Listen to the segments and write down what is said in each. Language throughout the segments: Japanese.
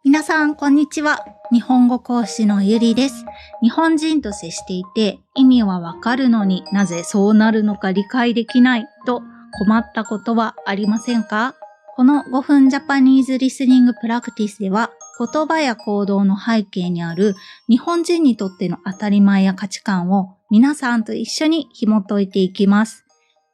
皆さん、こんにちは。日本語講師のゆりです。日本人と接していて意味はわかるのになぜそうなるのか理解できないと困ったことはありませんか？この5分ジャパニーズリスニングプラクティスでは言葉や行動の背景にある日本人にとっての当たり前や価値観を皆さんと一緒に紐解いていきます。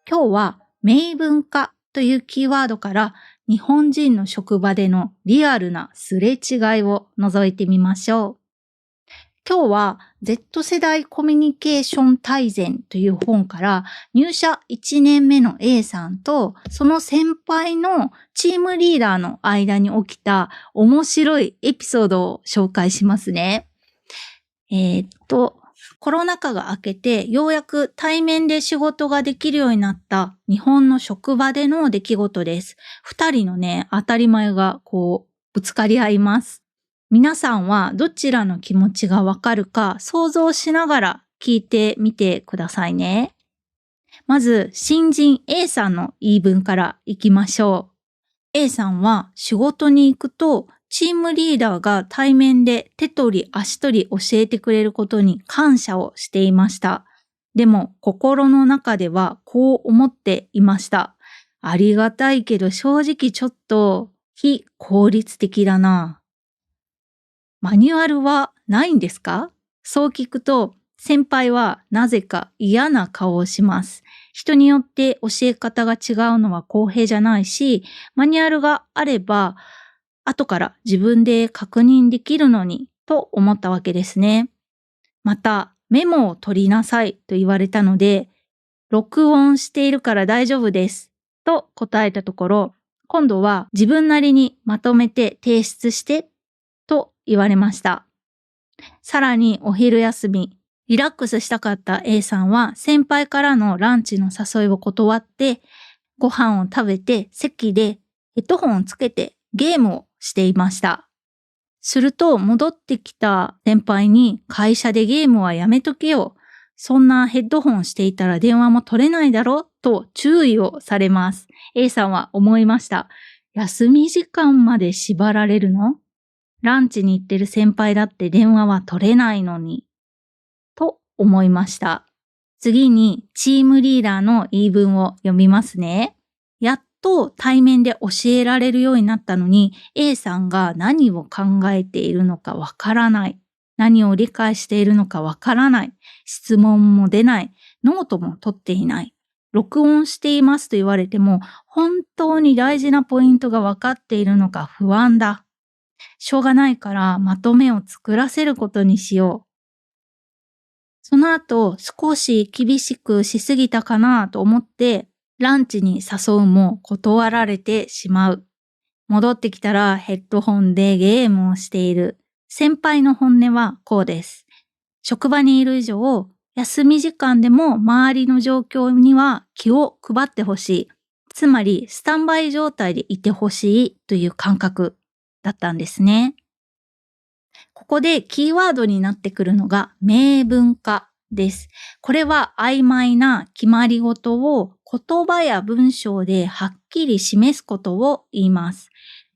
今日は明文化というキーワードから日本人の職場でのリアルなすれ違いを覗いてみましょう。今日は Z 世代コミュニケーション大全という本から入社1年目の A さんとその先輩のチームリーダーの間に起きた面白いエピソードを紹介しますね。コロナ禍が明けてようやく対面で仕事ができるようになった日本の職場での出来事です。二人のね、当たり前がぶつかり合います。皆さんはどちらの気持ちがわかるか想像しながら聞いてみてくださいね。まず、新人 A さんの言い分からいきましょう。A さんは仕事に行くとチームリーダーが対面で手取り足取り教えてくれることに感謝をしていました。でも心の中ではこう思っていました。ありがたいけど正直ちょっと非効率的だな。マニュアルはないんですか？そう聞くと先輩はなぜか嫌な顔をします。人によって教え方が違うのは公平じゃないし、マニュアルがあれば後から自分で確認できるのにと思ったわけですね。また、メモを取りなさいと言われたので、録音しているから大丈夫ですと答えたところ、今度は自分なりにまとめて提出してと言われました。さらにお昼休み、リラックスしたかった A さんは先輩からのランチの誘いを断って、ご飯を食べて席でヘッドホンをつけてゲームをしていました。すると戻ってきた先輩に会社でゲームはやめとけよ。そんなヘッドホンしていたら電話も取れないだろと注意をされます。A さんは思いました。休み時間まで縛られるの？ランチに行ってる先輩だって電話は取れないのに。と思いました。次にチームリーダーの言い分を読みますね。やっと対面で教えられるようになったのに A さんが何を考えているのかわからない。何を理解しているのかわからない。質問も出ない。ノートも取っていない。録音していますと言われても本当に大事なポイントがわかっているのか不安だ。しょうがないからまとめを作らせることにしよう。その後少し厳しくしすぎたかなと思ってランチに誘うも断られてしまう。戻ってきたらヘッドホンでゲームをしている。先輩の本音はこうです。職場にいる以上、休み時間でも周りの状況には気を配ってほしい。つまりスタンバイ状態でいてほしいという感覚だったんですね。ここでキーワードになってくるのが明文化です。これは曖昧な決まり事を言葉や文章ではっきり示すことを言います。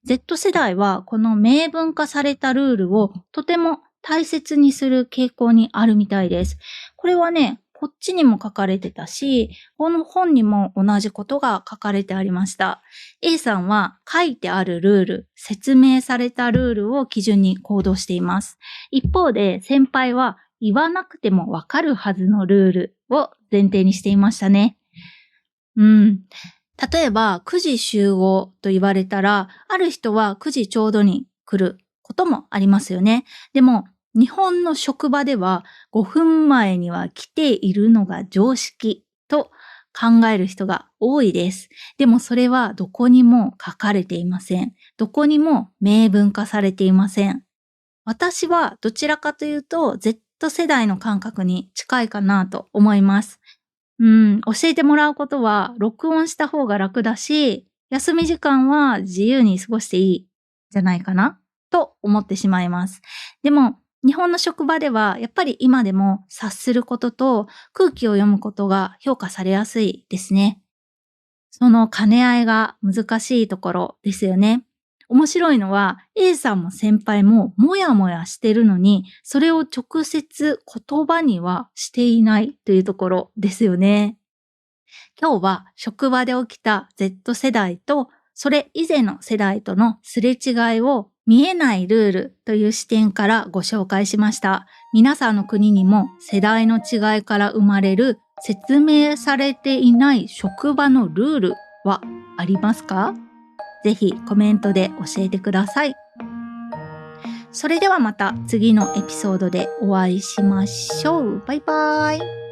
Z 世代はこの明文化されたルールをとても大切にする傾向にあるみたいです。これはね、こっちにも書かれてたし、この本にも同じことが書かれてありました。A さんは書いてあるルール、説明されたルールを基準に行動しています。一方で先輩は言わなくてもわかるはずのルールを前提にしていましたね。例えば9時集合と言われたら、ある人は9時ちょうどに来ることもありますよね。でも日本の職場では5分前には来ているのが常識と考える人が多いです。でもそれはどこにも書かれていません。どこにも明文化されていません。私はどちらかというと Z 世代の感覚に近いかなと思います。教えてもらうことは録音した方が楽だし、休み時間は自由に過ごしていいじゃないかなと思ってしまいます。でも日本の職場ではやっぱり今でも察することと空気を読むことが評価されやすいですね。その兼ね合いが難しいところですよね。面白いのは A さんも先輩ももやもやしてるのに、それを直接言葉にはしていないというところですよね。今日は職場で起きた Z 世代とそれ以前の世代とのすれ違いを見えないルールという視点からご紹介しました。皆さんの国にも世代の違いから生まれる説明されていない職場のルールはありますか？ぜひコメントで教えてください。それではまた次のエピソードでお会いしましょう。バイバイ。